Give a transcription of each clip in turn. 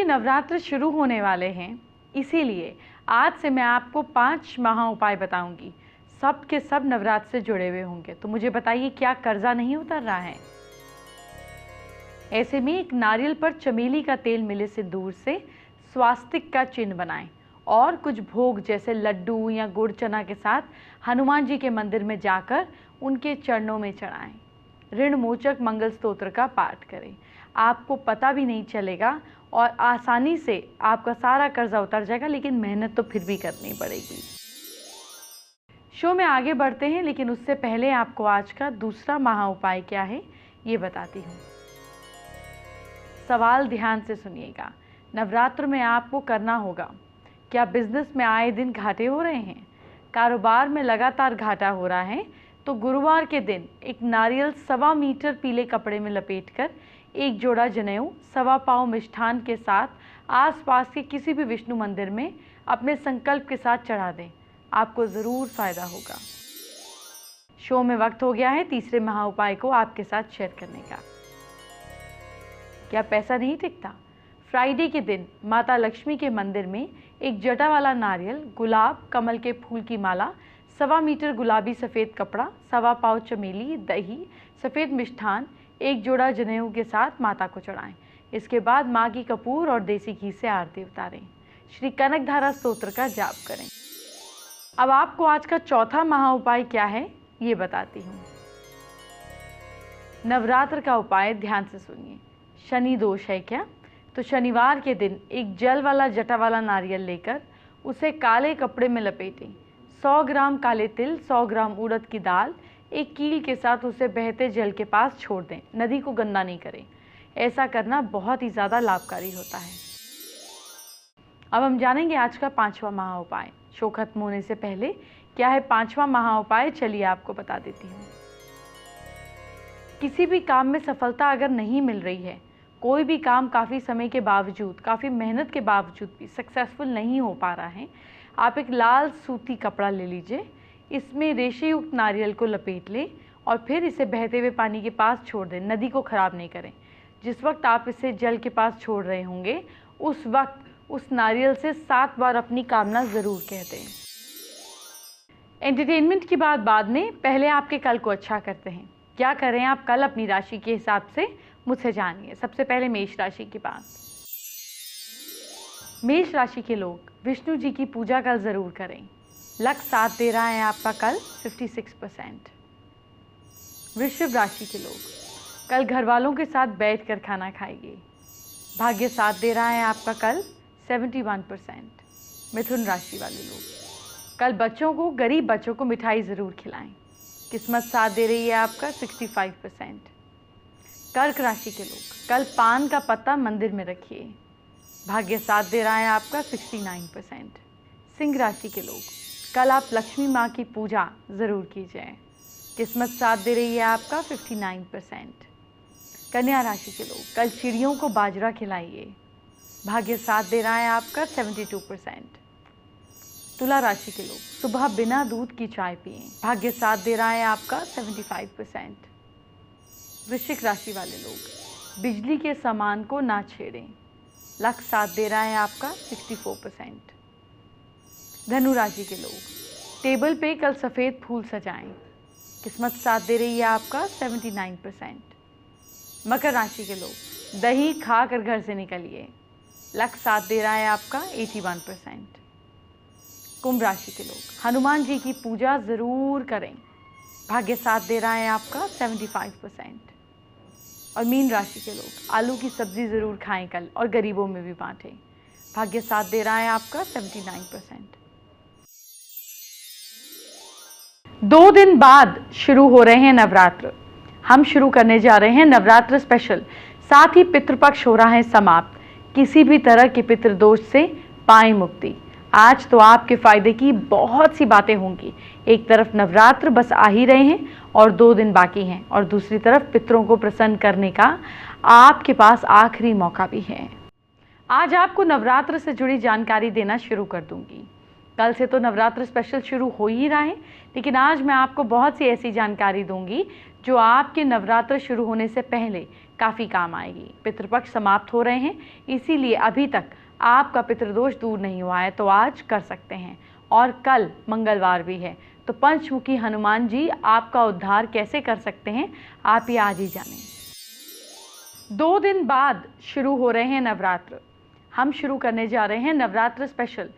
क्योंकि नवरात्र शुरू होने वाले हैं, इसीलिए आज से मैं आपको 5 महा उपाय बताऊंगी। सब के सब नवरात्र से जुड़े हुए होंगे। तो मुझे बताइए, क्या कर्जा नहीं उतर रहा है? ऐसे में एक नारियल पर चमेली का तेल मिले सिंदूर से स्वास्तिक का चिन्ह बनाएं और कुछ भोग जैसे लड्डू या गुड़ चना के साथ हनुमान जी के मंदिर में जाकर उनके चरणों में चढ़ाएं। ऋण मोचक मंगल स्तोत्र का पाठ करें। आपको पता भी नहीं चलेगा और आसानी से आपका सारा कर्जा उतर जाएगा, लेकिन मेहनत तो फिर भी करनी पड़ेगी। शो में आगे बढ़ते हैं, लेकिन उससे पहले आपको आज का दूसरा महा उपाय क्या है ये बताती हूँ। सवाल ध्यान से सुनिएगा। नवरात्र में आपको करना होगा, क्या बिजनेस में आए दिन घाटे हो रहे हैं, कारोबार में लगातार घाटा हो रहा है, तो गुरुवार के दिन एक नारियल 1.25 मीटर पीले कपड़े में लपेटकर एक जोड़ा जनेऊ 1.25 पाव मिष्ठान के साथ आसपास के किसी भी विष्णु मंदिर में अपने संकल्प के साथ चढ़ा दें। आपको ज़रूर फायदा होगा। शो में वक्त हो गया है तीसरे महा उपाय को आपके साथ शेयर करने का। क्या पैसा नहीं टिकता? फ्राइडे के दिन माता लक्ष्मी के मंदिर में एक जटा वाला नारियल, गुलाब, कमल के फूल की माला, 1.25 मीटर गुलाबी सफ़ेद कपड़ा, 1.25 पाव चमेली, दही, सफ़ेद मिष्ठान, एक जोड़ा जनेऊ के साथ माता को चढ़ाएं। इसके बाद माँ की कपूर और देसी घी से आरती उतारें। श्री कनकधारा स्तोत्र का जाप करें। अब आपको आज का चौथा महा उपाय क्या है ये बताती हूँ। नवरात्र का उपाय ध्यान से सुनिए। शनि दोष है क्या? तो शनिवार के दिन एक जल वाला जटा वाला नारियल लेकर उसे काले कपड़े में लपेटें। 100 ग्राम काले तिल, 100 ग्राम उड़द की दाल, एक कील के साथ उसे बहते जल के पास छोड़ दें। नदी को गंदा नहीं करें। ऐसा करना बहुत ही ज़्यादा लाभकारी होता है। अब हम जानेंगे आज का 5वां महा उपाय। शो खत्म होने से पहले क्या है 5वां महा उपाय, चलिए आपको बता देती हूँ। किसी भी काम में सफलता अगर नहीं मिल रही है, कोई भी काम काफ़ी समय के बावजूद, काफ़ी मेहनत के बावजूद भी सक्सेसफुल नहीं हो पा रहा है, आप एक लाल सूती कपड़ा ले लीजिए, इसमें रेशे युक्त नारियल को लपेट लें और फिर इसे बहते हुए पानी के पास छोड़ दें। नदी को ख़राब नहीं करें। जिस वक्त आप इसे जल के पास छोड़ रहे होंगे, उस वक्त उस नारियल से 7 बार अपनी कामना ज़रूर कह दें। एंटरटेनमेंट की बात बाद में, पहले आपके कल को अच्छा करते हैं। क्या करें आप कल अपनी राशि के हिसाब से, मुझसे जानिए। सबसे पहले मेष राशि की बात। मेष राशि के लोग विष्णु जी की पूजा कल ज़रूर करें। लक साथ दे रहा है आपका कल 56%। वृषभ राशि के लोग कल घर वालों के साथ बैठकर खाना खाएंगे। भाग्य साथ दे रहा है आपका कल 71%। मिथुन राशि वाले लोग कल बच्चों को, गरीब बच्चों को मिठाई ज़रूर खिलाएं। किस्मत साथ दे रही है आपका 65%। कर्क राशि के लोग कल पान का पत्ता मंदिर में रखिए। भाग्य साथ दे रहा है आपका 69%। सिंह राशि के लोग कल आप लक्ष्मी माँ की पूजा ज़रूर कीजिए। किस्मत साथ दे रही है आपका 59%। कन्या राशि के लोग कल चिड़ियों को बाजरा खिलाइए। भाग्य साथ दे रहा है आपका 72%। तुला राशि के लोग सुबह बिना दूध की चाय पिएं। भाग्य साथ दे रहा है आपका 75%। वृश्चिक राशि वाले लोग बिजली के सामान को ना छेड़ें। लक साथ दे रहा है आपका 64%। धनु राशि के लोग टेबल पे कल सफ़ेद फूल सजाएं। किस्मत साथ दे रही है आपका 79%। मकर राशि के लोग दही खाकर घर से निकलिए। लक साथ दे रहा है आपका 81%। कुंभ राशि के लोग हनुमान जी की पूजा ज़रूर करें। भाग्य साथ दे रहा है आपका 75%। और मीन राशि के लोग आलू की सब्ज़ी ज़रूर खाएं कल और गरीबों में भी बांटें। भाग्य साथ दे रहा है आपका 79%। 2 दिन बाद शुरू हो रहे हैं नवरात्र। हम शुरू करने जा रहे हैं नवरात्र स्पेशल। साथ ही पितृपक्ष हो रहा है समाप्त। किसी भी तरह के पितृदोष से पाएं मुक्ति। आज तो आपके फायदे की बहुत सी बातें होंगी। एक तरफ नवरात्र बस आ ही रहे हैं और 2 दिन बाकी हैं, और दूसरी तरफ पितरों को प्रसन्न करने का आपके पास आखिरी मौका भी है। आज आपको नवरात्र से जुड़ी जानकारी देना शुरू कर दूंगी। कल से तो नवरात्र स्पेशल शुरू हो ही रहा है, लेकिन आज मैं आपको बहुत सी ऐसी जानकारी दूंगी जो आपके नवरात्र शुरू होने से पहले काफ़ी काम आएगी। पितृपक्ष समाप्त हो रहे हैं, इसीलिए अभी तक आपका पितृदोष दूर नहीं हुआ है तो आज कर सकते हैं। और कल मंगलवार भी है, तो पंचमुखी हनुमान जी आपका उद्धार कैसे कर सकते हैं, आप ये आज ही जानें। 2 दिन बाद शुरू हो रहे हैं नवरात्र। हम शुरू करने जा रहे हैं नवरात्र स्पेशल।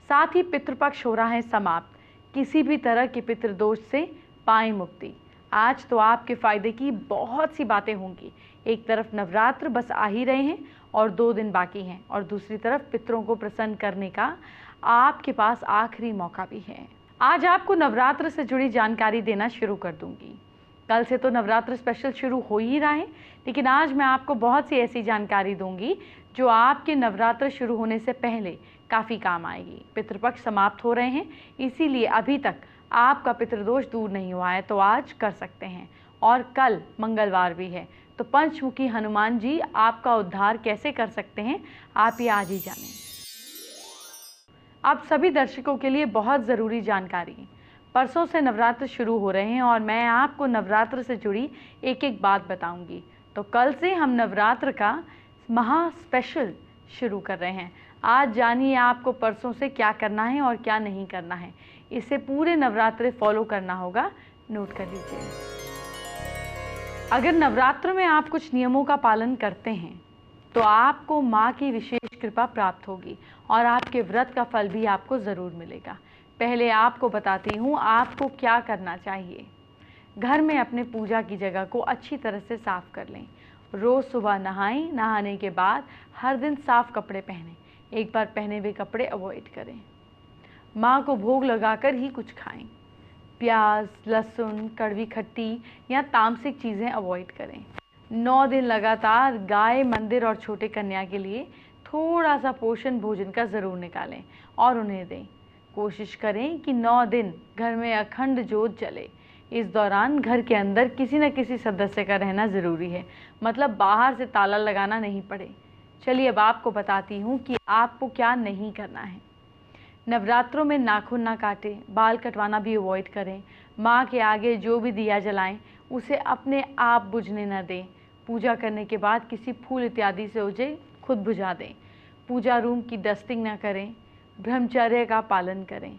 साथ ही पितृपक्ष हो रहा है समाप्त। किसी भी तरह के पितृदोष से पाएं मुक्ति। आज तो आपके फायदे की बहुत सी बातें होंगी। एक तरफ नवरात्र बस आ ही रहे हैं और 2 दिन बाकी हैं, और दूसरी तरफ पितरों को प्रसन्न करने का आपके पास आखिरी मौका भी है। आज आपको नवरात्र से जुड़ी जानकारी देना शुरू कर दूंगी। कल से तो नवरात्र स्पेशल शुरू हो ही रहा है, लेकिन आज मैं आपको बहुत सी ऐसी जानकारी दूंगी जो आपके नवरात्र शुरू होने से पहले काफ़ी काम आएगी। पितृपक्ष समाप्त हो रहे हैं, इसीलिए अभी तक आपका पितृदोष दूर नहीं हुआ है तो आज कर सकते हैं। और कल मंगलवार भी है, तो पंचमुखी हनुमान जी आपका उद्धार कैसे कर सकते हैं, आप ये आज ही जानें। आप सभी दर्शकों के लिए बहुत ज़रूरी जानकारी। परसों से नवरात्र शुरू हो रहे हैं और मैं आपको नवरात्र से जुड़ी एक एक बात बताऊंगी। तो कल से हम नवरात्र का महा स्पेशल शुरू कर रहे हैं। आज जानिए आपको परसों से क्या करना है और क्या नहीं करना है। इसे पूरे नवरात्र फॉलो करना होगा, नोट कर लीजिए। अगर नवरात्र में आप कुछ नियमों का पालन करते हैं तो आपको माँ की विशेष कृपा प्राप्त होगी और आपके व्रत का फल भी आपको ज़रूर मिलेगा। पहले आपको बताती हूँ आपको क्या करना चाहिए। घर में अपने पूजा की जगह को अच्छी तरह से साफ़ कर लें। रोज़ सुबह नहाएं, नहाने के बाद हर दिन साफ़ कपड़े पहनें। एक बार पहने हुए कपड़े अवॉइड करें। माँ को भोग लगाकर ही कुछ खाएं। प्याज, लहसुन, कड़वी खट्टी या तामसिक चीज़ें अवॉइड करें। 9 दिन लगातार गाय, मंदिर और छोटे कन्या के लिए थोड़ा सा पोषण भोजन का ज़रूर निकालें और उन्हें दें। कोशिश करें कि 9 दिन घर में अखंड ज्योत जले। इस दौरान घर के अंदर किसी न किसी सदस्य का रहना ज़रूरी है, मतलब बाहर से ताला लगाना नहीं पड़े। चलिए अब आपको बताती हूँ कि आपको क्या नहीं करना है। नवरात्रों में नाखून ना काटें, बाल कटवाना भी अवॉइड करें। माँ के आगे जो भी दिया जलाएं उसे अपने आप बुझने न दें। पूजा करने के बाद किसी फूल इत्यादि से उसे खुद बुझा दें। पूजा रूम की डस्टिंग ना करें। ब्रह्मचर्य का पालन करें।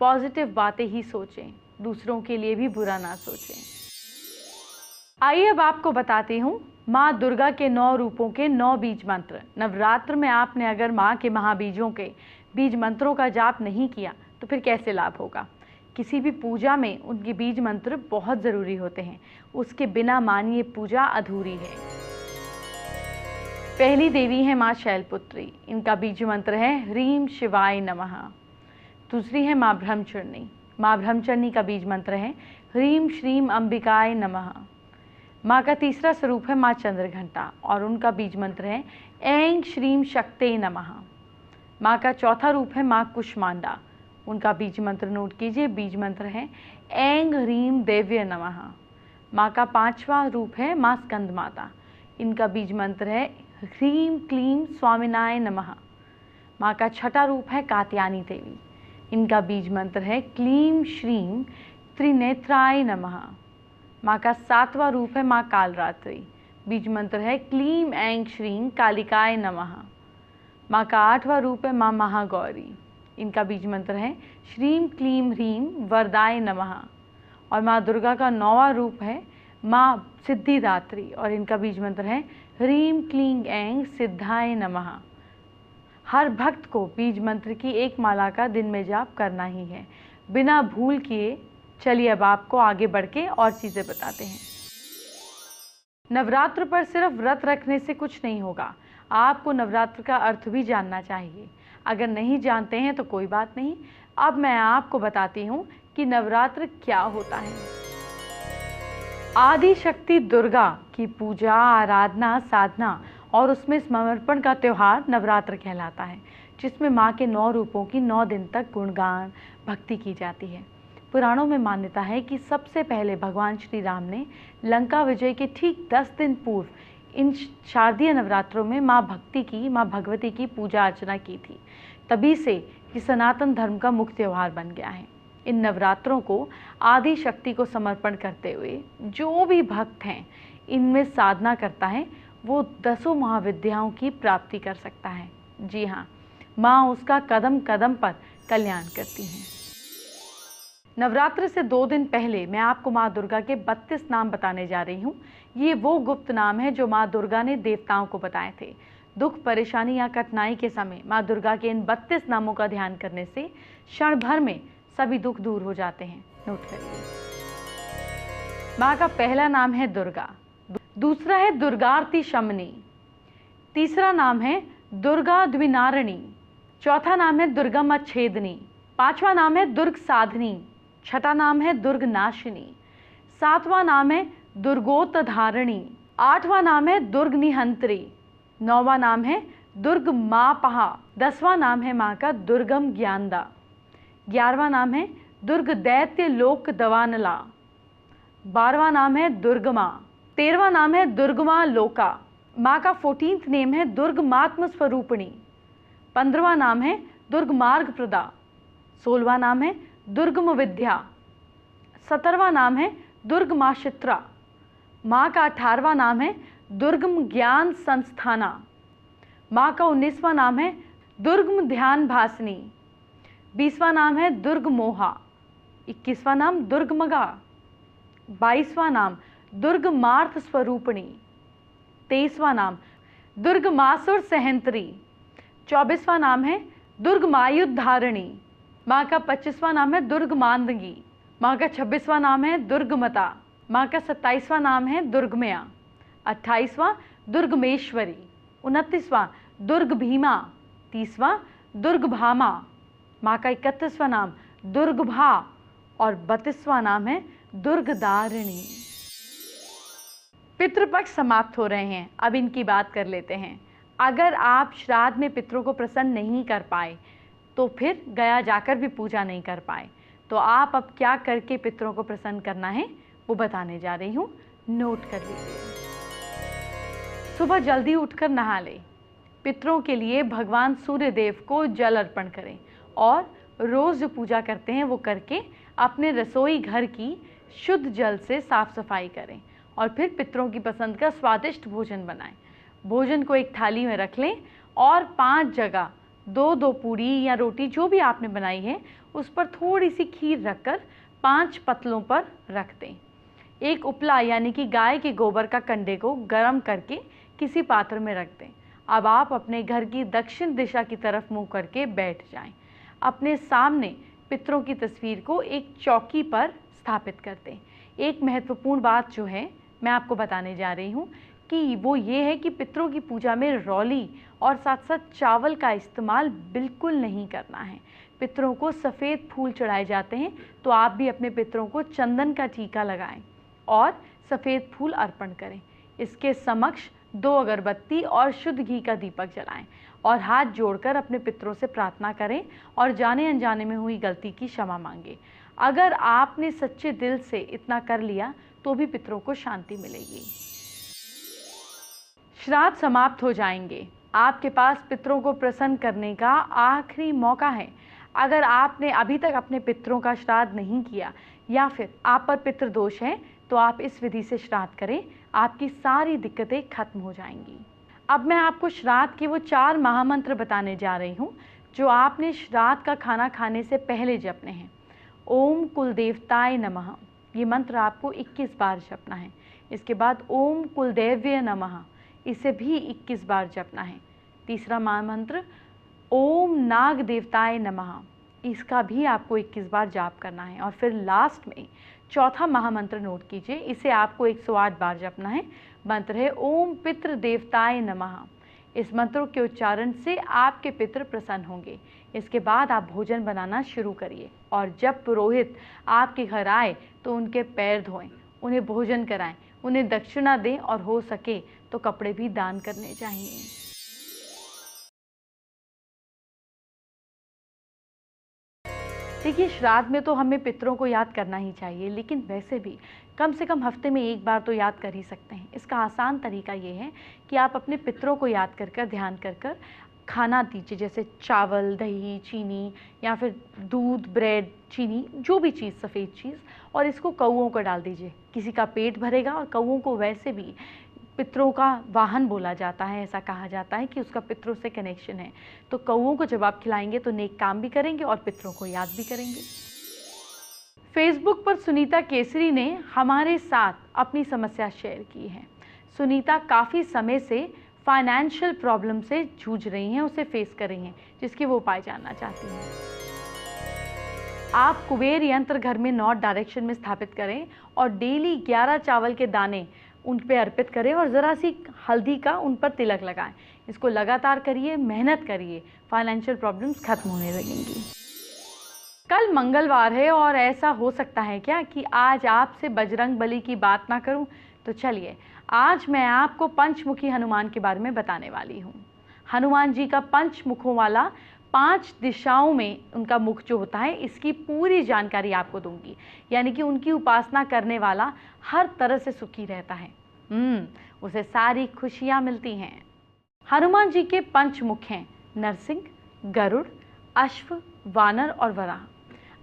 पॉजिटिव बातें ही सोचें, दूसरों के लिए भी बुरा ना सोचें। आइए अब आपको बताती हूँ माँ दुर्गा के 9 रूपों के 9 बीज मंत्र। नवरात्र में आपने अगर माँ के महाबीजों के बीज मंत्रों का जाप नहीं किया तो फिर कैसे लाभ होगा। किसी भी पूजा में उनके बीज मंत्र बहुत ज़रूरी होते हैं, उसके बिना मानिए पूजा अधूरी है। पहली देवी है माँ शैलपुत्री। इनका बीज मंत्र है ह्रीम शिवाय नमः। दूसरी है माँ ब्रह्मचर्नी। माँ ब्रह्मचर्नी का बीज मंत्र है ह्रीम श्रीम अंबिकाय नमः। माँ का तीसरा स्वरूप है माँ चंद्रघंटा और उनका बीज मंत्र है ऐं श्रीम शक्ते नमः। माँ का चौथा रूप है माँ कुष्मांडा। उनका बीज मंत्र नोट कीजिए, बीज मंत्र है ऐं ह्रीम देव्य नमः। माँ का 5वां रूप है माँ स्कंद माता। इनका बीज मंत्र है ह्रीम क्लीम स्वामिनाय नमः। माँ का 6वां रूप है कात्यायनी देवी। इनका बीज मंत्र है क्लीम श्रीम त्रिनेत्राय नमः। माँ का 7वां रूप है माँ कालरात्रि। बीज मंत्र है क्लीम ऐं श्रीं कालिकाय नमः। माँ का 8वां रूप है माँ महागौरी। इनका बीज मंत्र है श्रीम क्लीम ह्रीम वरदाय नमः। और माँ दुर्गा का 9वां रूप है माँ सिद्धिदात्री और इनका बीज मंत्र है ह्रीम क्लीं ऐं सिद्धाय नमः। हर भक्त को बीज मंत्र की एक माला का दिन में जाप करना ही है, बिना भूल किए। चलिए अब आपको आगे बढ़ के और चीज़ें बताते हैं। नवरात्र पर सिर्फ व्रत रखने से कुछ नहीं होगा, आपको नवरात्र का अर्थ भी जानना चाहिए। अगर नहीं जानते हैं तो कोई बात नहीं, अब मैं आपको बताती हूँ कि नवरात्र क्या होता है। आदि शक्ति दुर्गा की पूजा, आराधना, साधना और उसमें समर्पण का त्यौहार नवरात्र कहलाता है, जिसमें माँ के 9 रूपों की 9 दिन तक गुणगान भक्ति की जाती है। पुराणों में मान्यता है कि सबसे पहले भगवान श्री राम ने लंका विजय के ठीक 10 दिन पूर्व इन शारदीय नवरात्रों में माँ भगवती की पूजा अर्चना की थी। तभी से ये सनातन धर्म का मुख्य त्यौहार बन गया है। इन नवरात्रों को आदि शक्ति को समर्पण करते हुए जो भी भक्त हैं इनमें साधना करता है वो 10 महाविद्याओं की प्राप्ति कर सकता है। जी हाँ, माँ उसका कदम कदम पर कल्याण करती हैं। नवरात्र से 2 दिन पहले मैं आपको माँ दुर्गा के 32 नाम बताने जा रही हूँ। ये वो गुप्त नाम है जो माँ दुर्गा ने देवताओं को बताए थे। दुख, परेशानी या कठिनाई के समय माँ दुर्गा के इन 32 नामों का ध्यान करने से क्षण भर में सभी दुख दूर हो जाते हैं। नोट करिए। माँ का पहला नाम है दुर्गा, दूसरा है दुर्गार्ति शमनी, तीसरा नाम है दुर्गा द्विनारिणी, चौथा नाम है दुर्गम अच्छेदनी, पांचवा नाम है दुर्ग साधनी, छठा नाम है दुर्ग नाशिनी, सातवां नाम है दुर्गोत धारिणी, आठवां नाम है दुर्ग निहंत्री, नौवां नाम है दुर्ग मापहा, 10वां नाम है माँ का दुर्गम ज्ञानदा, 11वां नाम है दुर्ग दैत्य लोक दवानला, 12वां नाम है दुर्गमा, 13वां नाम है दुर्गमा लोका। माँ का 14th नेम है दुर्ग मात्म स्वरूपिणी, 15वां नाम है दुर्ग मार्ग प्रदा, 16वां नाम है दुर्गम विद्या, 17वां नाम है दुर्ग माशित्रा। माँ का 18वां नाम है दुर्गम ज्ञान संस्थाना। माँ का 19वां नाम है दुर्गम ध्यान भासनी, 20वां नाम है दुर्ग मोहा, 21वां नाम दुर्ग मगा, 22वां नाम दुर्ग मार्थ स्वरूपिणी, 23वां नाम दुर्ग मासुर सहंत्री, 24वां नाम है दुर्ग मायुध धारिणी। माँ का 25वां नाम है दुर्ग मांदगी, माँ का 26वां नाम है दुर्गमता, माँ का 27वां नाम है दुर्गमया, 28वां दुर्गमेश्वरी, 29वां दुर्ग भीमा, 30वां दुर्ग भामा, माँ का 31वां नाम दुर्ग भा और 32वां नाम है दुर्गदारिणी। पितृपक्ष समाप्त हो रहे हैं, अब इनकी बात कर लेते हैं। अगर आप श्राद्ध में पितरों को प्रसन्न नहीं कर पाए तो फिर गया जाकर भी पूजा नहीं कर पाए तो आप अब क्या करके पितरों को प्रसन्न करना है वो बताने जा रही हूँ। नोट कर लीजिए। सुबह जल्दी उठकर नहा लें, पितरों के लिए भगवान सूर्य देव को जल अर्पण करें और रोज़ जो पूजा करते हैं वो करके अपने रसोई घर की शुद्ध जल से साफ सफाई करें और फिर पितरों की पसंद का स्वादिष्ट भोजन बनाएं। भोजन को एक थाली में रख लें और 5 जगह 2-2 पूरी या रोटी जो भी आपने बनाई है उस पर थोड़ी सी खीर रखकर 5 पतलों पर रख दें। एक उपला यानी कि गाय के गोबर का कंडे को गर्म करके किसी पात्र में रख दें। अब आप अपने घर की दक्षिण दिशा की तरफ मुंह करके बैठ जाएं। अपने सामने पितरों की तस्वीर को एक चौकी पर स्थापित कर दें। एक महत्वपूर्ण बात जो है मैं आपको बताने जा रही हूँ कि वो ये है कि पितरों की पूजा में रौली और साथ साथ चावल का इस्तेमाल बिल्कुल नहीं करना है। पितरों को सफ़ेद फूल चढ़ाए जाते हैं तो आप भी अपने पितरों को चंदन का टीका लगाएं और सफ़ेद फूल अर्पण करें। इसके समक्ष 2 अगरबत्ती और शुद्ध घी का दीपक जलाएं और हाथ जोड़कर अपने पितरों से प्रार्थना करें और जाने अनजाने में हुई गलती की क्षमा मांगें। अगर आपने सच्चे दिल से इतना कर लिया तो भी पितरों को शांति मिलेगी। श्राद्ध समाप्त हो जाएंगे, आपके पास पितरों को प्रसन्न करने का आखिरी मौका है। अगर आपने अभी तक अपने पितरों का श्राद्ध नहीं किया या फिर आप पर पितृदोष है तो आप इस विधि से श्राद्ध करें, आपकी सारी दिक्कतें खत्म हो जाएंगी। अब मैं आपको श्राद्ध के वो 4 महामंत्र बताने जा रही हूँ जो आपने श्राद्ध का खाना खाने से पहले जपने हैं। ओम कुलदेवताय नमः, ये मंत्र आपको 21 बार जपना है। इसके बाद ओम कुलदेव्य नमः, इसे भी 21 बार जपना है। तीसरा महामंत्र ओम नाग देवताय नमः, इसका भी आपको 21 बार जाप करना है। और फिर लास्ट में चौथा महामंत्र नोट कीजिए, इसे आपको 108 बार जपना है। मंत्र है ओम पितृ देवताय नमः। इस मंत्रों के उच्चारण से आपके पितृ प्रसन्न होंगे। इसके बाद आप भोजन बनाना शुरू करिए और जब पुरोहित आपके घर आए तो उनके पैर धोएं, उन्हें भोजन कराएं, उन्हें दक्षिणा दें और हो सके तो कपड़े भी दान करने चाहिए। देखिए, श्राद्ध में तो हमें पितरों को याद करना ही चाहिए, लेकिन वैसे भी कम से कम हफ्ते में 1 बार तो याद कर ही सकते हैं। इसका आसान तरीका ये है कि आप अपने पितरों को याद कर कर ध्यान कर कर खाना दीजिए, जैसे चावल, दही, चीनी या फिर दूध, ब्रेड, चीनी, जो भी चीज़, सफ़ेद चीज़, और इसको कौओं को डाल दीजिए। किसी का पेट भरेगा, और कौओं को वैसे भी पितरों का वाहन बोला जाता है, ऐसा कहा जाता है कि उसका पितरों से कनेक्शन है। तो कौओं को जब आप खिलाएंगे तो नेक काम भी करेंगे और पितरों को याद भी करेंगे। फेसबुक पर सुनीता केसरी ने हमारे साथ अपनी समस्या शेयर की है। सुनीता काफ़ी समय से फाइनेंशियल प्रॉब्लम से जूझ रही हैं, उसे फेस कर रही हैं, जिसके वो उपाय जानना चाहती हैं। आप कुबेर यंत्र घर में नॉर्थ डायरेक्शन में स्थापित करें और डेली 11 चावल के दाने उन पे अर्पित करें और ज़रा सी हल्दी का उन पर तिलक लगाएं। इसको लगातार करिए, मेहनत करिए, फाइनेंशियल प्रॉब्लम्स खत्म होने लगेंगी। कल मंगलवार है और ऐसा हो सकता है क्या कि आज आपसे बजरंग बली की बात ना करूं? तो चलिए, आज मैं आपको पंचमुखी हनुमान के बारे में बताने वाली हूं। हनुमान जी का पंच मुखों वाला 5 दिशाओं में उनका मुख जो होता है, इसकी पूरी जानकारी आपको दूंगी। यानी कि उनकी उपासना करने वाला हर तरह से सुखी रहता है, उसे सारी खुशियां मिलती हैं। हनुमान जी के पंच मुख हैं नरसिंह, गरुड़, अश्व, वानर और वराह।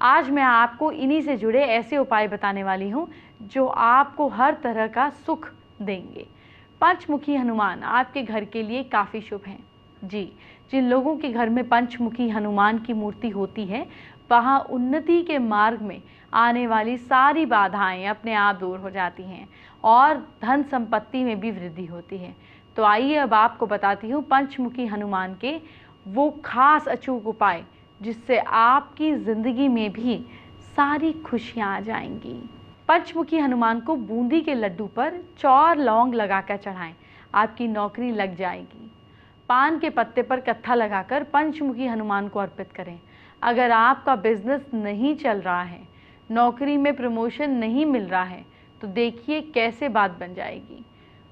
आज मैं आपको इन्हीं से जुड़े ऐसे उपाय बताने वाली हूँ जो आपको हर तरह का सुख देंगे। पंचमुखी हनुमान आपके घर के लिए काफ़ी शुभ हैं। जी, जिन लोगों के घर में पंचमुखी हनुमान की मूर्ति होती है, वहाँ उन्नति के मार्ग में आने वाली सारी बाधाएं अपने आप दूर हो जाती हैं और धन संपत्ति में भी वृद्धि होती है। तो आइए अब आपको बताती हूँ पंचमुखी हनुमान के वो खास अचूक उपाय जिससे आपकी ज़िंदगी में भी सारी खुशियाँ आ जाएंगी। पंचमुखी हनुमान को बूंदी के लड्डू पर 4 लौंग लगाकर चढ़ाएं, आपकी नौकरी लग जाएगी। पान के पत्ते पर कत्था लगाकर पंचमुखी हनुमान को अर्पित करें। अगर आपका बिजनेस नहीं चल रहा है, नौकरी में प्रमोशन नहीं मिल रहा है, तो देखिए कैसे बात बन जाएगी।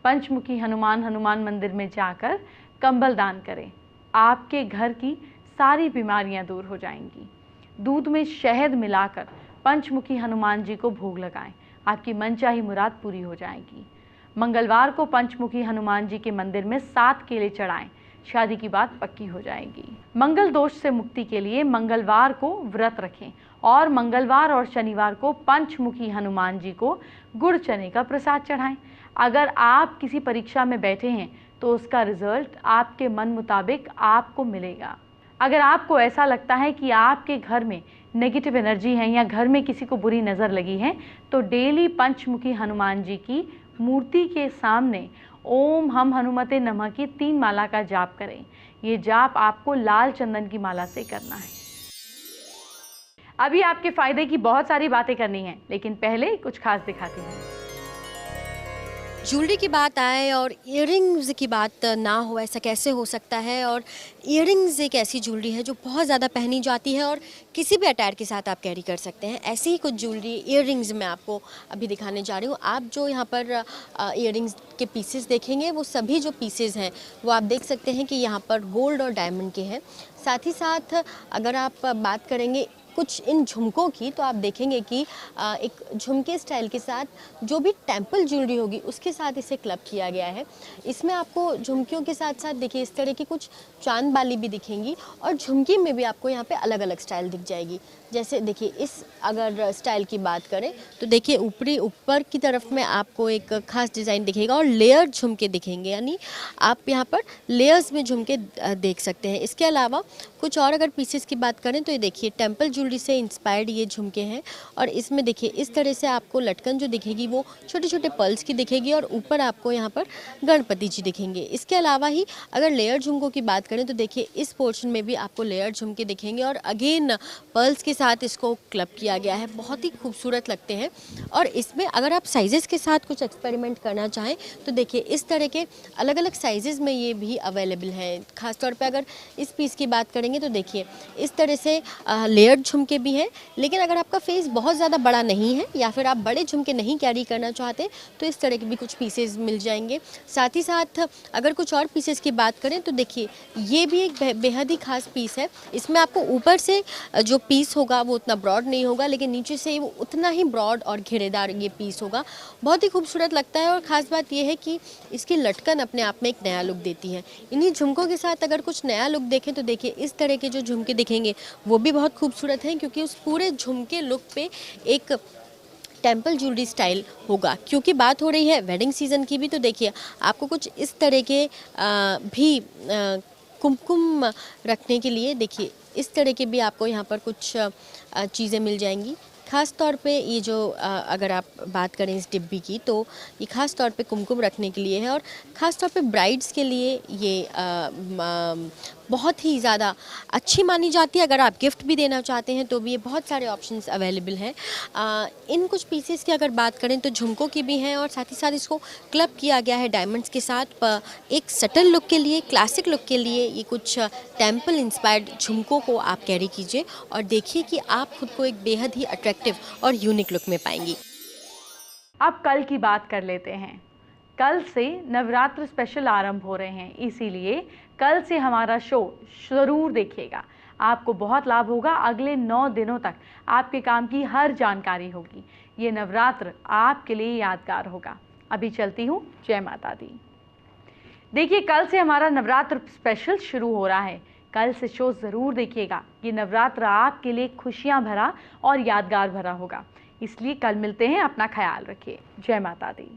पंचमुखी हनुमान मंदिर में जाकर कंबल दान करें, आपके घर की सारी बीमारियां दूर हो जाएंगी। दूध में शहद मिलाकर पंचमुखी हनुमान जी को भोग लगाएं, आपकी मनचाही मुराद पूरी हो जाएगी। मंगलवार को पंचमुखी हनुमान जी के मंदिर में 7 केले चढ़ाएं, शादी की बात पक्की हो जाएगी। मंगल दोष से मुक्ति के लिए मंगलवार को व्रत रखें और मंगलवार और शनिवार को पंचमुखी हनुमान जी को गुड़ चने का प्रसाद चढ़ाएं। अगर आप किसी परीक्षा में बैठे हैं तो उसका रिजल्ट आपके मन मुताबिक आपको मिलेगा। अगर आपको ऐसा लगता है कि आपके घर में नेगेटिव एनर्जी है या घर में किसी को बुरी नज़र लगी है, तो डेली पंचमुखी हनुमान जी की मूर्ति के सामने ओम हम हनुमते नमः की 3 माला का जाप करें। ये जाप आपको लाल चंदन की माला से करना है। अभी आपके फायदे की बहुत सारी बातें करनी है, लेकिन पहले कुछ खास दिखाती हूँ। ज्वेलरी की बात आए और इयररिंग्स की बात ना हो, ऐसा कैसे हो सकता है। और इयररिंग्स एक ऐसी ज्वेलरी है जो बहुत ज़्यादा पहनी जाती है और किसी भी अटायर के साथ आप कैरी कर सकते हैं। ऐसी ही कुछ ज्वेलरी इयररिंग्स मैं आपको अभी दिखाने जा रही हूँ। आप जो यहाँ पर इयररिंग्स के पीसेस देखेंगे, वो सभी जो पीसेस हैं वो आप देख सकते हैं कि यहाँ पर गोल्ड और डायमंड के हैं। साथ ही साथ अगर आप बात करेंगे कुछ इन झुमकों की, तो आप देखेंगे कि एक झुमके स्टाइल के साथ जो भी टेम्पल ज्वेलरी होगी उसके साथ इसे क्लब किया गया है। इसमें आपको झुमकियों के साथ साथ देखिए इस तरह की कुछ चांद बाली भी दिखेंगी और झुमकी में भी आपको यहाँ पे अलग अलग स्टाइल दिख जाएगी। जैसे देखिए इस अगर स्टाइल की बात करें तो देखिए ऊपर की तरफ में आपको एक खास डिज़ाइन दिखेगा और लेयर झुमके दिखेंगे, यानी आप यहाँ पर लेयर्स में झुमके देख सकते हैं। इसके अलावा कुछ और अगर पीसेस की बात करें तो ये देखिए टेम्पल ज्वेलरी से इंस्पायर्ड ये झुमके हैं और इसमें देखिए इस तरह से आपको लटकन जो दिखेगी वो छोटे छोटे पर्ल्स की दिखेगी और ऊपर आपको यहाँ पर गणपति जी दिखेंगे। इसके अलावा ही अगर लेयर झुमकों की बात करें तो देखिए इस पोर्शन में भी आपको लेयर झुमके दिखेंगे और अगेन पर्ल्स के साथ इसको क्लब किया गया है। बहुत ही खूबसूरत लगते हैं। और इसमें अगर आप साइजेस के साथ कुछ एक्सपेरिमेंट करना चाहें तो देखिए इस तरह के अलग अलग साइजेस में ये भी अवेलेबल है। खासतौर पे अगर इस पीस की बात करेंगे तो देखिए इस तरह से लेयर्ड झुमके भी हैं, लेकिन अगर आपका फेस बहुत ज़्यादा बड़ा नहीं है या फिर आप बड़े झुमके नहीं कैरी करना चाहते तो इस तरह के भी कुछ पीसेस मिल जाएंगे। साथ ही साथ अगर कुछ और पीसेस की बात करें तो देखिए ये भी एक बेहद ही खास पीस है। इसमें आपको ऊपर से जो पीस होगा वो उतना ब्रॉड नहीं होगा, लेकिन नीचे से वो उतना ही ब्रॉड और घेरेदार ये पीस होगा। बहुत ही खूबसूरत लगता है और ख़ास बात यह है कि इसकी लटकन अपने आप में एक नया लुक देती है। इन्हीं झुमकों के साथ अगर कुछ नया लुक देखें तो देखिए इस तरह के जो झुमके दिखेंगे वो भी बहुत खूबसूरत हैं, क्योंकि उस पूरे झुमके लुक पे एक टेम्पल ज्वेलरी स्टाइल होगा। क्योंकि बात हो रही है वेडिंग सीज़न की भी, तो देखिए आपको कुछ इस तरह के भी कुमकुम रखने के लिए देखिए इस तरह के भी आपको यहाँ पर कुछ चीज़ें मिल जाएंगी। ख़ास तौर पे ये जो अगर आप बात करें इस डिब्बी की तो ये ख़ास तौर पे कुमकुम रखने के लिए है और ख़ास तौर पे ब्राइड्स के लिए ये बहुत ही ज़्यादा अच्छी मानी जाती है। अगर आप गिफ्ट भी देना चाहते हैं तो भी ये बहुत सारे ऑप्शंस अवेलेबल हैं। इन कुछ पीसेस की अगर बात करें तो झुमकों की भी हैं और साथ ही साथ इसको क्लब किया गया है डायमंड्स के साथ। एक सटल लुक के लिए, क्लासिक लुक के लिए ये कुछ टेम्पल इंस्पायर्ड झुमकों को आप कैरी कीजिए और देखिए कि आप खुद को एक बेहद ही अट्रैक्टिव और यूनिक लुक में पाएंगी। अब कल की बात कर लेते हैं। कल से नवरात्र स्पेशल आरंभ हो रहे हैं, इसीलिए कल से हमारा शो ज़रूर देखिएगा। आपको बहुत लाभ होगा। अगले 9 दिनों तक आपके काम की हर जानकारी होगी। ये नवरात्र आपके लिए यादगार होगा। अभी चलती हूँ। जय माता दी। देखिए कल से हमारा नवरात्र स्पेशल शुरू हो रहा है। कल से शो ज़रूर देखिएगा। ये नवरात्र आपके लिए खुशियाँ भरा और यादगार भरा होगा। इसलिए कल मिलते हैं। अपना ख्याल रखिए। जय माता दी।